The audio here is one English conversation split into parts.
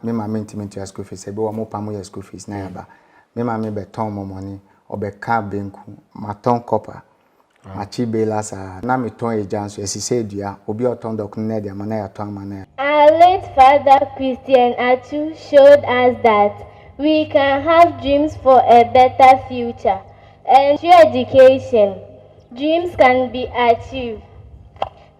me ma intimate your school fees, ebe wa mo pamu your school fees na yaba. Me ma me be ton mo money, or be car benku, ma ton copper. Ma chi be lasa, na me ton ejanso, esi se dua, obi o ton dokune dia, mana ya ton mana. Our late father Christian Atsu showed us that we can have dreams for a better future, and through education, dreams can be achieved.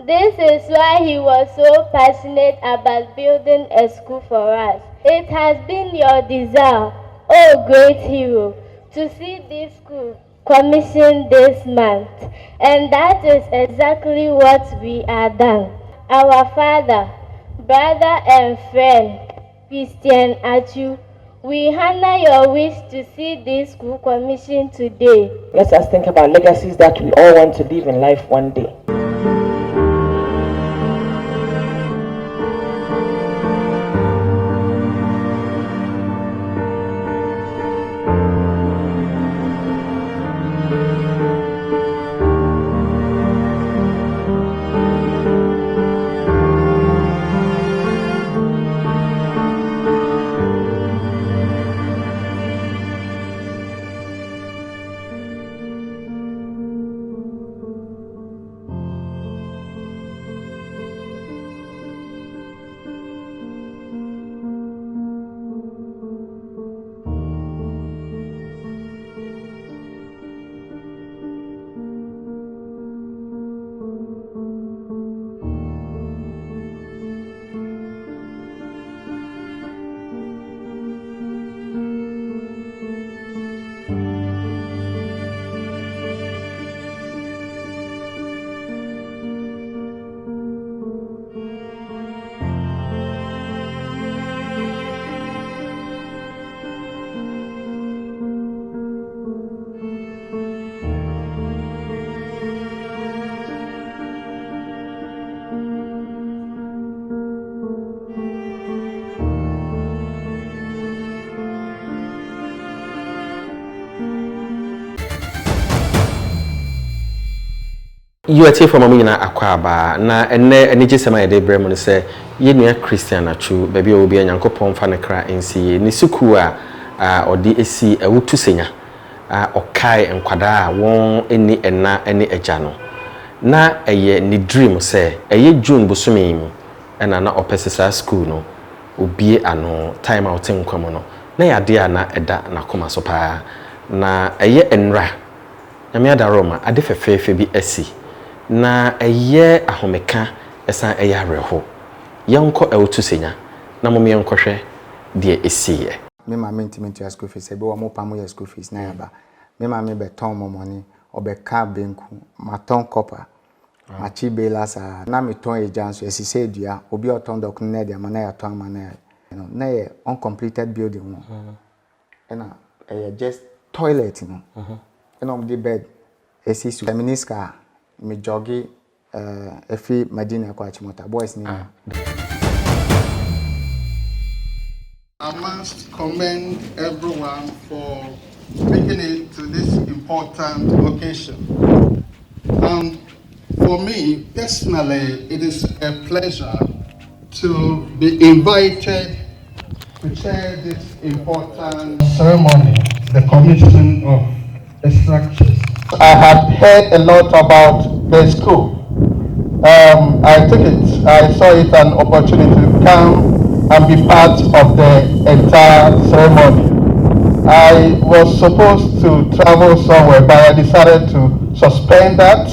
This is why he was so passionate about building a school for us. It has been your desire, oh great hero, to see this school commissioned this month, and that is exactly what we are done. Our father, brother and friend, Christian Atsu, we honor your wish to see this school commissioned today. Let us think about legacies that we all want to live in life one day. You are from Amina Aquaba, na and Sema de Bremen say, ye near Christian Atsu, baby will be a Yankopon Fanacra and see Nisukua or DSC a Wutu singer or Kai and Quada won any and na any ejano. Na a ye ni dream say, a ye June Busumi and an opesisa school no, ubi ano time out in Comono. Na ya dear na eda na koma sopa na a ye enra. Yamiada Roma, a defe fe bi esi. Na eye ahomeka esan eye areho yenko ewutu senya na mo yenkohwe de esiye me ma intimate your school fees ebe wa mo pamu your school fees na yaba me ma me be ton mo money obe car benku ma ton copper ma chi be lasa na me ton ejanso esi se dua obi o ton dokune dia mana ya ton mana ya na ye uncompleted building no na just toilet no na the bed esi su feministka me joggy efi Medina kwa chimota boys ni I must commend everyone for making it to this important occasion. For me personally, it is a pleasure to be invited to chair this important ceremony, the commission of the structures. I had heard a lot about the school. I saw it an opportunity to come and be part of the entire ceremony. I was supposed to travel somewhere, but I decided to suspend that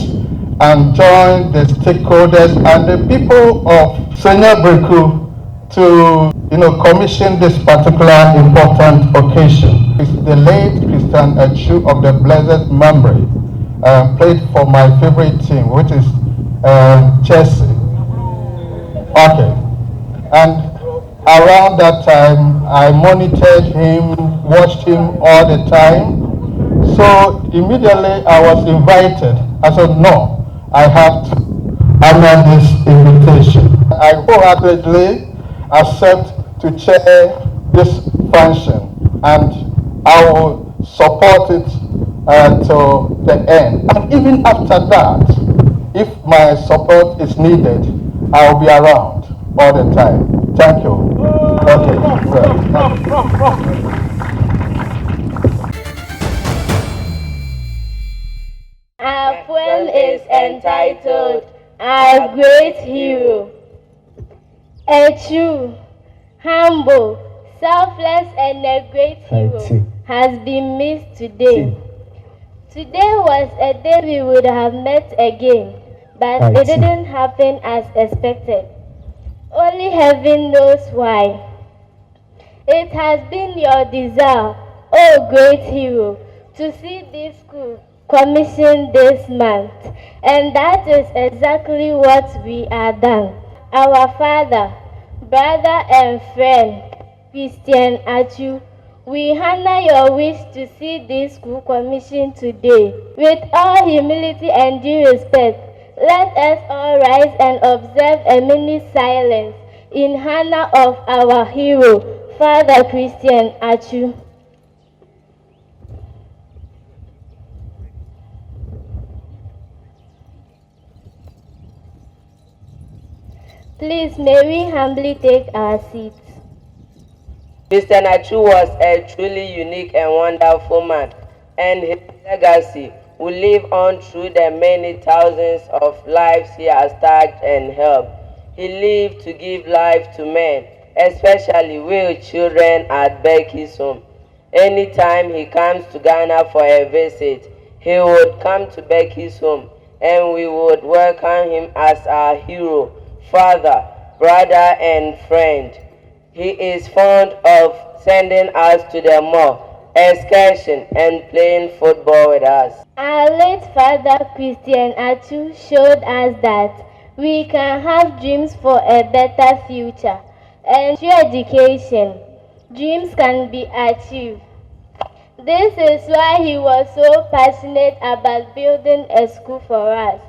and join the stakeholders and the people of Senior Breku to commission this particular important occasion. It's the late Christian Atsu of the blessed memory played for my favorite team, which is Chelsea. Okay. And around that time, I monitored him, watched him all the time. So immediately I was invited. I said, no, I have to honor this invitation. I wholeheartedly accept to chair this function, and I will support it to the end. And even after that, if my support is needed, I will be around all the time. Thank you. Okay. Our poem is entitled Our Great Hero. A true, humble, selfless, and a great hero has been missed today. Today was a day we would have met again, but it didn't happen as expected. Only heaven knows why. It has been your desire, oh great hero, to see this school commissioned this month, and that is exactly what we are done. Our father, brother and friend, Christian Atsu, we honor your wish to see this school commissioned today. With all humility and due respect, let us all rise and observe a minute silence in honor of our hero, Father Christian Atsu. Please, may we humbly take our seats. Christian Atsu was a truly unique and wonderful man, and his legacy will live on through the many thousands of lives he has touched and helped. He lived to give life to men, especially with children at Becky's home. Anytime he comes to Ghana for a visit, he would come to Becky's home, and we would welcome him as our hero, father, brother, and friend. He is fond of sending us to the mall, excursion, and playing football with us. Our late father Christian Atsu showed us that we can have dreams for a better future, and through education, dreams can be achieved. This is why he was so passionate about building a school for us,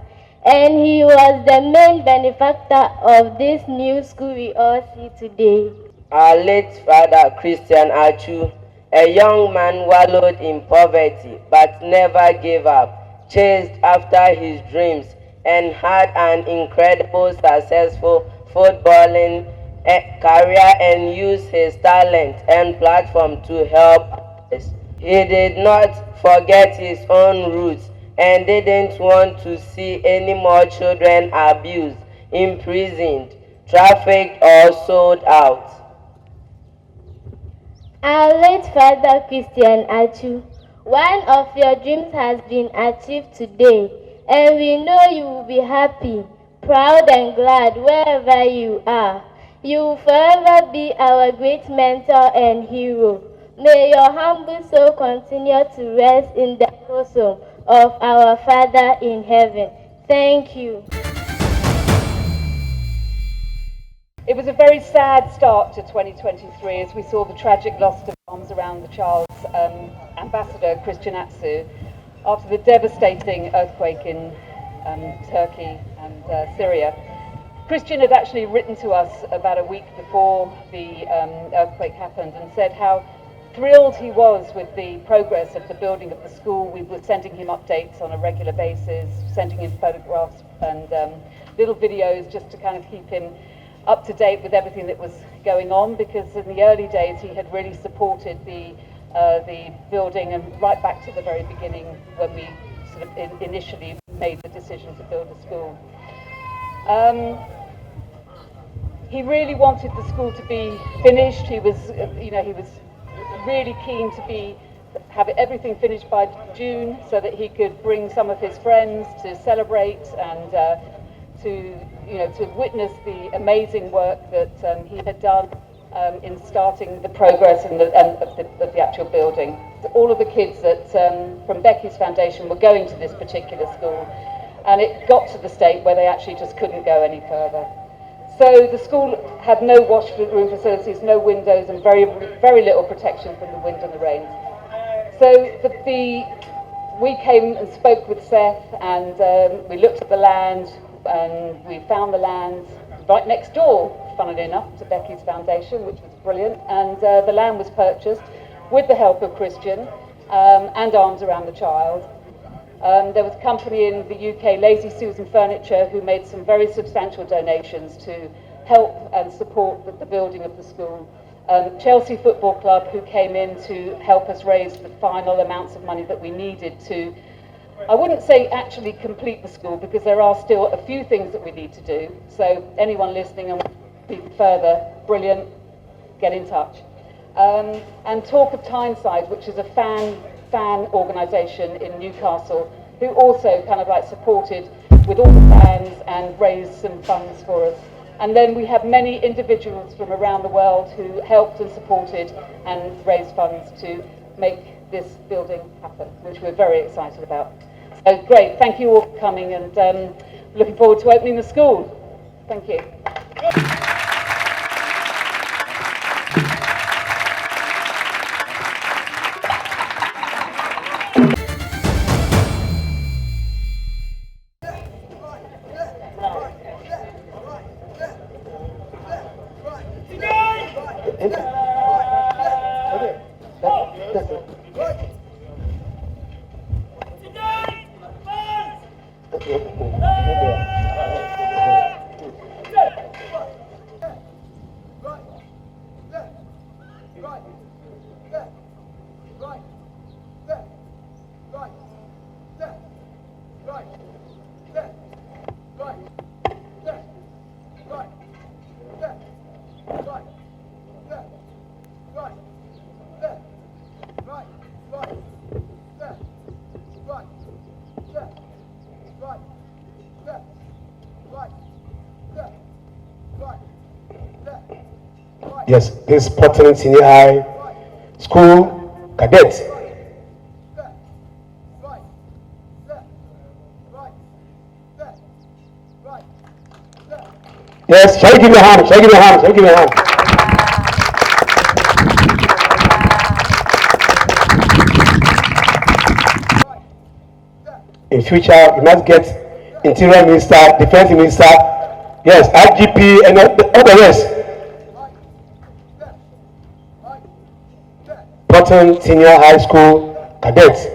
and he was the main benefactor of this new school we all see today. Our late father, Christian Atsu, a young man wallowed in poverty but never gave up, chased after his dreams, and had an incredible successful footballing career and used his talent and platform to help others. He did not forget his own roots and didn't want to see any more children abused, imprisoned, trafficked, or sold out. Our late father Christian Atsu, one of your dreams has been achieved today, and we know you will be happy, proud, and glad wherever you are. You will forever be our great mentor and hero. May your humble soul continue to rest in the bosom of our Father in heaven. Thank you. It was a very sad start to 2023 as we saw the tragic loss of arms around the child's ambassador, Christian Atsu, after the devastating earthquake in Turkey and Syria. Christian had actually written to us about a week before the earthquake happened and said how thrilled he was with the progress of the building of the school. We were sending him updates on a regular basis, sending him photographs and little videos just to kind of keep him up to date with everything that was going on, because in the early days he had really supported the building, and right back to the very beginning when we sort of initially made the decision to build a school. He really wanted the school to be finished. He was, he was really keen to have everything finished by June so that he could bring some of his friends to celebrate and to witness the amazing work that he had done in starting the progress of the actual building. All of the kids from Becky's Foundation were going to this particular school, and it got to the state where they actually just couldn't go any further. So the school had no washroom facilities, no windows, and very, very little protection from the wind and the rain. So we came and spoke with Seth, and we looked at the land, and we found the land right next door, funnily enough, to Becky's Foundation, which was brilliant. And the land was purchased with the help of Christian and Arms Around the Child. There was a company in the UK, Lazy Susan Furniture, who made some very substantial donations to help and support the building of the school. Chelsea Football Club, who came in to help us raise the final amounts of money that we needed to, I wouldn't say actually complete the school, because there are still a few things that we need to do. So anyone listening and even further, brilliant, get in touch. And Talk of Tyneside, which is a fan organisation in Newcastle, who also kind of like supported with all the fans and raised some funds for us. And then we have many individuals from around the world who helped and supported and raised funds to make this building happen, which we're very excited about. So great, thank you all for coming, and looking forward to opening the school. Thank you. Yes, this Portland Senior High School cadets. Yes, shall we give me a hand? Shall we give me a hand? Shall we give me a hand? In future, you must get Interior Minister, Defense Minister, yes, IGP, and all the rest. Portland Senior High School cadets.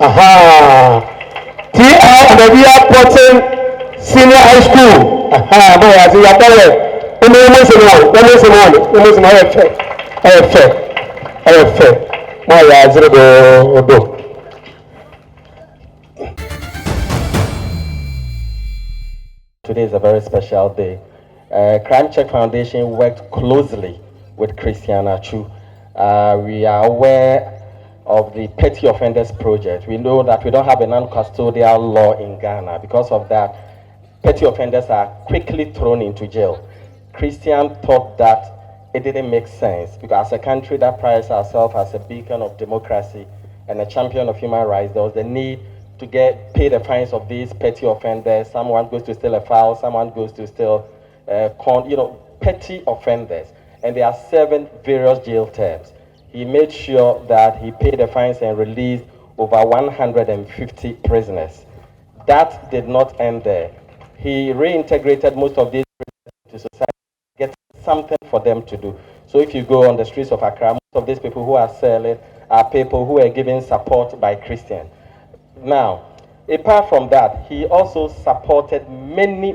Aha! TR Portland Senior High School. Aha! Boy, I see you're there. Today is a very special day. Crime Check Foundation worked closely with Christian Atsu. We are aware of the Petty Offenders Project. We know that we don't have a non-custodial law in Ghana. Because of that, petty offenders are quickly thrown into jail. Christian thought that it didn't make sense, because as a country that prides ourselves as a beacon of democracy and a champion of human rights, there was the need to pay the fines of these petty offenders. Someone goes to steal a fowl, someone goes to steal corn, petty offenders, and they are serving various jail terms. He made sure that he paid the fines and released over 150 prisoners. That did not end there. He reintegrated most of these prisoners into society, get something for them to do. So if you go on the streets of Accra, most of these people who are selling are people who are given support by Christian. Now, apart from that, he also supported many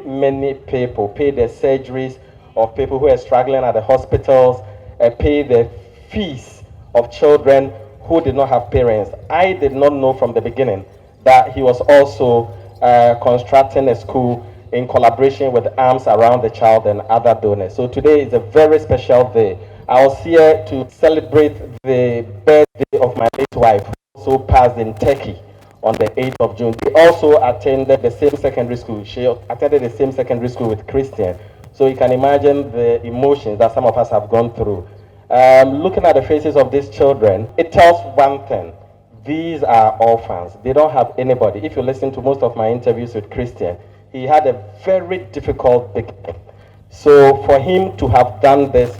people, paid the surgeries of people who are struggling at the hospitals, paid the fees of children who did not have parents. I did not know from the beginning that he was also constructing a school in collaboration with Arms Around the Child and other donors. So today is a very special day. I was here to celebrate the birthday of my late wife, who also passed in Turkey on the 8th of June. She also attended the same secondary school. She attended the same secondary school with Christian. So you can imagine the emotions that some of us have gone through. Looking at the faces of these children, it tells one thing. These are orphans. They don't have anybody. If you listen to most of my interviews with Christian, he had a very difficult beginning. So for him to have done this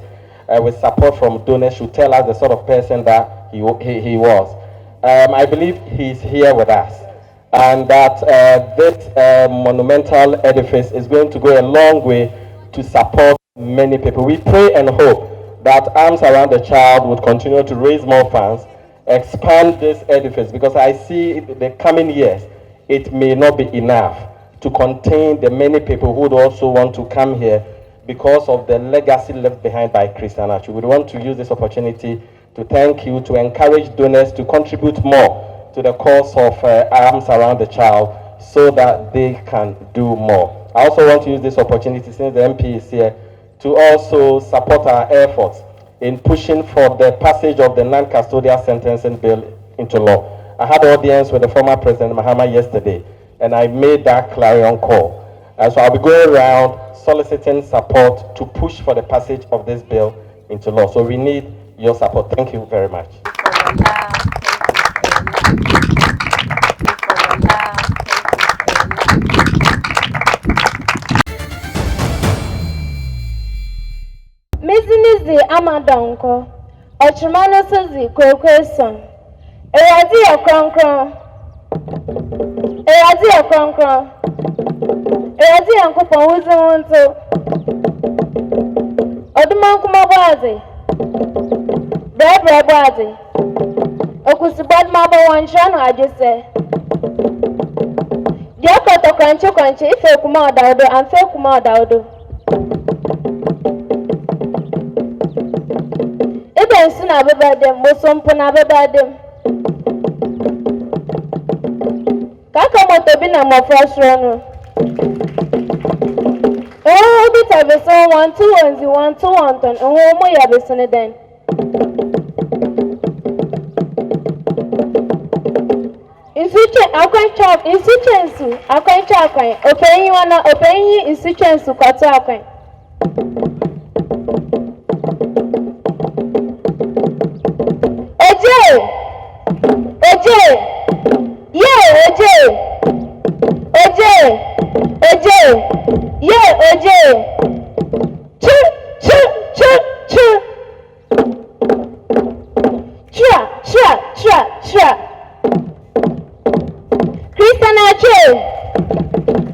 with support from donors should tell us the sort of person that he was. I believe he's here with us. and that this monumental edifice is going to go a long way to support many people. We pray and hope that Arms Around the Child would continue to raise more funds, expand this edifice, because I see in the coming years it may not be enough to contain the many people who would also want to come here because of the legacy left behind by Christian Atsu. We want to use this opportunity to thank you, to encourage donors to contribute more to the cause of Arms Around the Child so that they can do more. I also want to use this opportunity, since the MP is here, to also support our efforts in pushing for the passage of the non-custodial sentencing bill into law. I had audience with the former President Mahama yesterday, and I made that clarion call. So I'll be going around soliciting support to push for the passage of this bill into law. So we need your support. Thank you very much. Mizinizi Amadonko, Ochimano Suzi Kwekweson, Eradi Okronkron, Eradi Okronkron, Eradi Ankupon Wuzunto, Odumankuma Bazi, Brebra Bazi, Okusibad Maba Wanshano, I just say. Diakoto Kranchi, if Kuma Daudo, and Fe Kuma Daudo. Ebe nsi na beba dem, bosompo na beba dem. Kaka moto bi na mofra soro no. Obi ta be so 121 ton. Mo ya be so ne den. Insuche akwan chop, insuche nsu, akwan chop akwan. Openyi wana, openyi insuche nsu kwato akwan.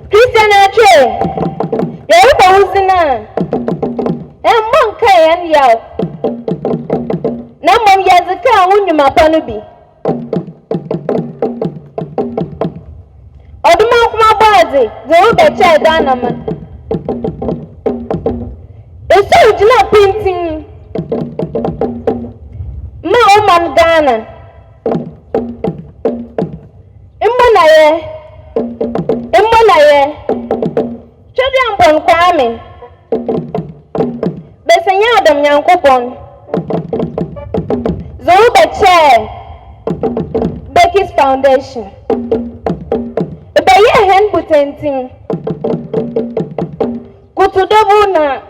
Christian Atsu, you're posing now. And one can yell. Number Yazaka, when you mapanubi. Or the mouth my body, the old child dynamite. It's so not painting. My woman Ghana. Immonaye. Children born Kwame. Besenya Adam Yankopon. Zoruba Chair. Becky's Foundation. Ebeye hand putenting. Kutudobu na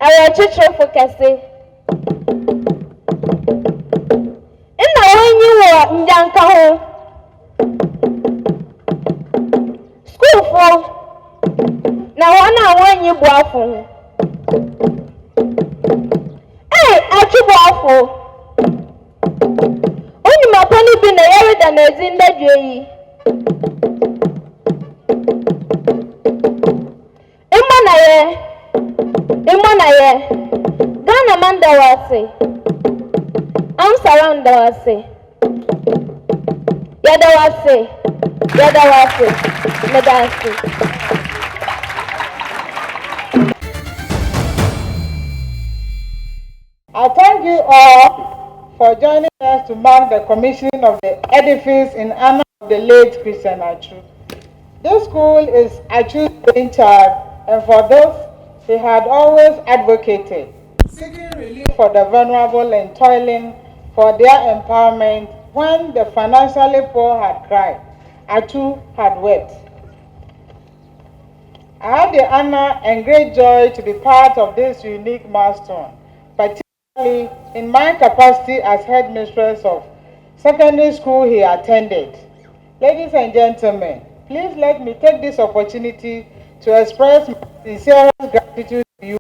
ayachicho fokase. Ina wenyi wa njanka ho. School for na wana wenyi buafu. Hey, achibuafu. Oni mapani bina yari da nezinda jweyi. Immonaye. Ghana manda wase. Arms Around the wase. Yada wase. Medasi. I thank you all for joining us to mark the commissioning of the edifice in honor of the late Christian Atsu. This school is Atsu's brainchild, and for this, he had always advocated, seeking relief for the vulnerable and toiling for their empowerment. When the financially poor had cried, Atsu had wept. I have the honor and great joy to be part of this unique milestone, particularly in my capacity as headmistress of secondary school he attended. Ladies and gentlemen, please let me take this opportunity to express my sincerest gratitude to you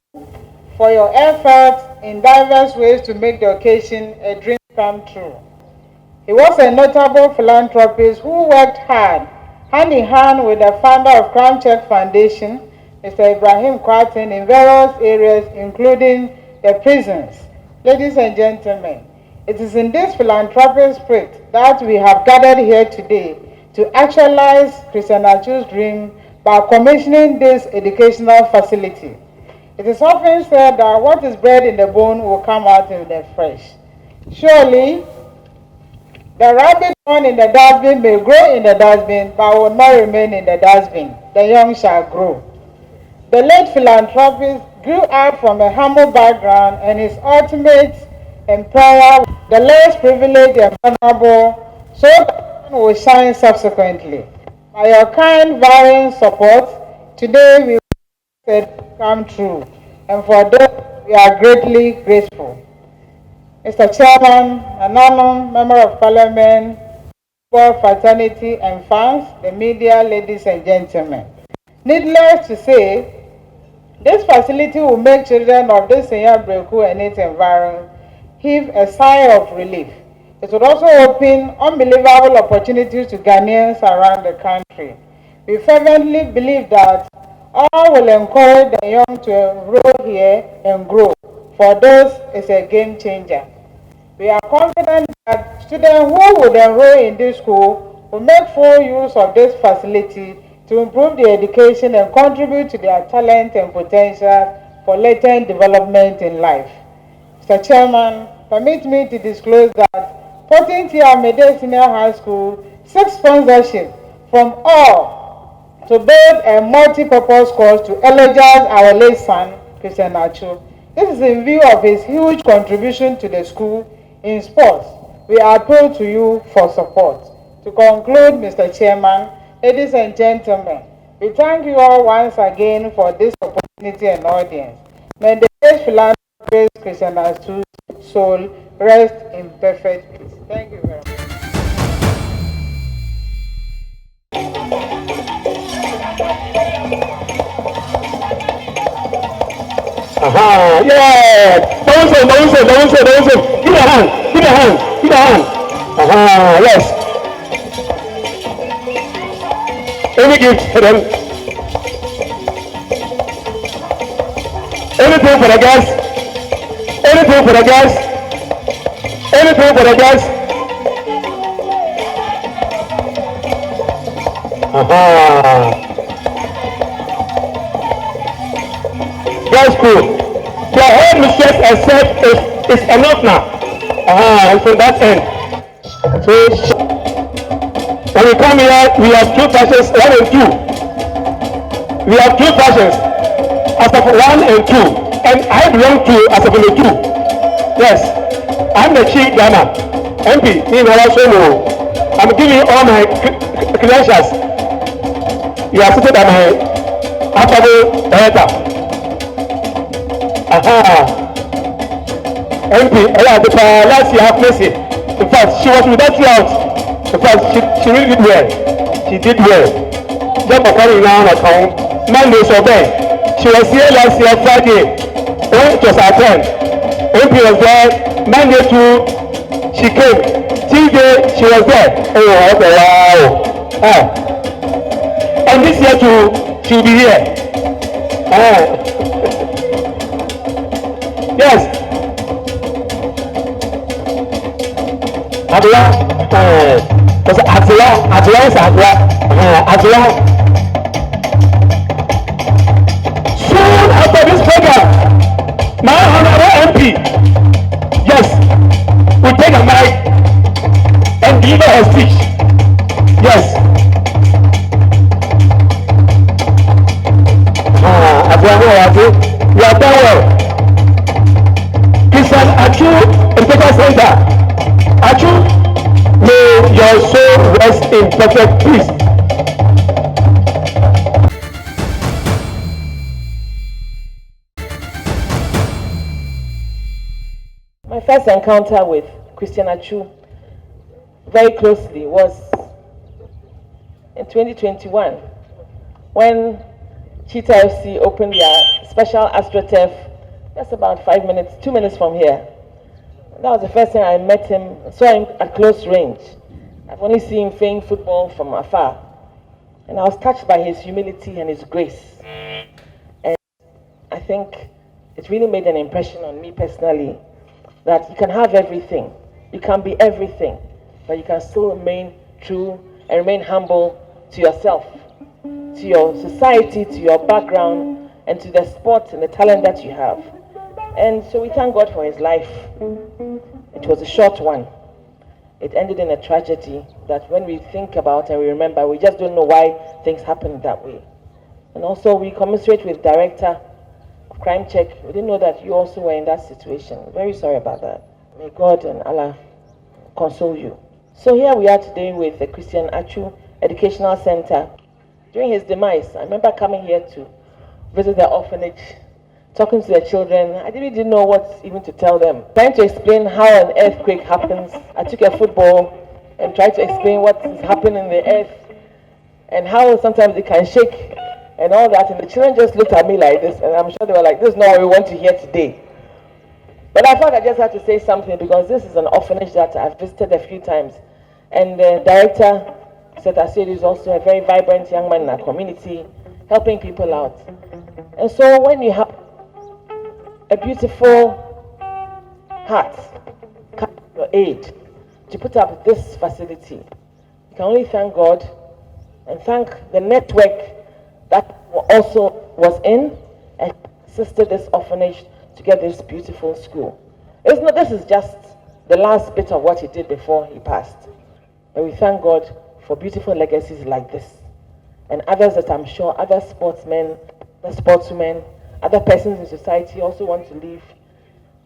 for your efforts in diverse ways to make the occasion a dream come true. He was a notable philanthropist who worked hard hand in hand with the founder of Crown Check Foundation, Mr. Ibrahim Kwatin, in various areas, including the prisons. Ladies and gentlemen, it is in this philanthropic spirit that we have gathered here today to actualize Christian Atsu's dream by commissioning this educational facility. It is often said that what is bred in the bone will come out in the flesh. Surely, the rabbit born in the dustbin may grow in the dustbin, but will not remain in the dustbin. The young shall grow. The late philanthropist grew up from a humble background, and his ultimate employer, the less privileged and vulnerable, so that one will shine subsequently. By your kind, varying support, today we said come true, and for that we are greatly grateful. Mr. Chairman, Ananum, Member of Parliament, Board Fraternity and fans, the media, ladies and gentlemen. Needless to say, this facility will make children of this senior Breku and its environment heave a sigh of relief. It would also open unbelievable opportunities to Ghanaians around the country. We fervently believe that all will encourage the young to enroll here and grow. For those, it's a game changer. We are confident that students who would enroll in this school will make full use of this facility to improve their education and contribute to their talent and potential for later development in life. Mr. Chairman, permit me to disclose that 14th year Amede Senior High School seeks sponsorship from all to build a multi-purpose course to elegize our late son, Christian Atsu. This is in view of his huge contribution to the school in sports. We appeal to you for support. To conclude, Mr. Chairman, ladies and gentlemen, we thank you all once again for this opportunity and audience. May the great philanthropist Christian Atsu's soul rest in perfect peace. Thank you very much. Yeah! Don't. Give me a hand. Yes. Any gift for them? Anything for the guys? Anything for the guys? That's cool. The whole mistress has said is enough now. And from that end. So when we come here, we have two passions, 1 and 2. We have two passions, as of 1 and 2. And I belong to as of the 2. Yes. I'm the chief Ghana. MP, I'm giving you all my credentials. You are seated at my affable director. MP, last year have mercy. In fact, she was without you out. In fact, she really did well. She did well. Just for carrying on account. Monday so bad. She was here last year Friday. When it was her turn. MP was there. Monday too, she came. Tuesday, she was there. Oh, okay, wow. And this year too, she will be here. Yes. Because Adla is Adla. Soon after this program, my honorable MP, yes, will take a mic and deliver her speech. Yes. Adla, you are done well. Christian Atsu Education Center. Atsu, may your soul rest in perfect peace. My first encounter with Christian Atsu very closely was in 2021 when Cheetah FC opened their special AstroTurf just about 2 minutes from here. That was the first time I met him, saw him at close range. I've only seen him playing football from afar. And I was touched by his humility and his grace. And I think it really made an impression on me personally that you can have everything, you can be everything, but you can still remain true and remain humble to yourself, to your society, to your background, and to the sport and the talent that you have. And so we thank God for his life. It was a short one. It ended in a tragedy that when we think about and we remember, we just don't know why things happened that way. And also we commiserate with Director of Crime Check. We didn't know that you also were in that situation. Very sorry about that. May God and Allah console you. So here we are today with the Christian Atsu Educational Center. During his demise, I remember coming here to visit the orphanage, talking to the children. I didn't know what even to tell them. Trying to explain how an earthquake happens. I took a football and tried to explain what is happening in the earth and how sometimes it can shake and all that. And the children just looked at me like this, and I'm sure they were like, this is not what we want to hear today. But I thought I just had to say something because this is an orphanage that I've visited a few times. And the director, Christian Atsu, is also a very vibrant young man in our community, helping people out. And so when you have a beautiful heart, your aid to put up this facility, you can only thank God and thank the network that also was in and assisted this orphanage to get this beautiful school. It's not, this is just the last bit of what he did before he passed. And we thank God for beautiful legacies like this and others that I'm sure other sportsmen, other sportswomen, other persons in society also want to live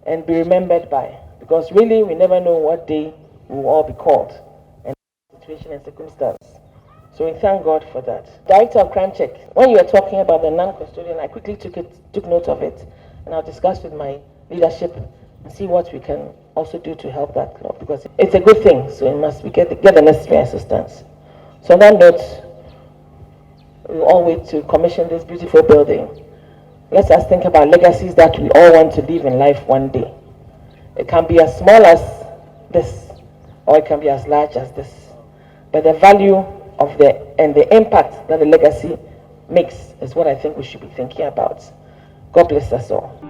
and be remembered by. Because really, we never know what day we will all be called and situation and circumstance. So we thank God for that. Director of Crime Check, when you were talking about the non-custodian, I quickly took note of it, and I'll discuss with my leadership and see what we can also do to help that law, because it's a good thing. So we get the necessary assistance. So on that note, we'll all wait to commission this beautiful building. Let us think about legacies that we all want to live in life one day. It can be as small as this, or it can be as large as this. But the value of the impact that the legacy makes is what I think we should be thinking about. God bless us all.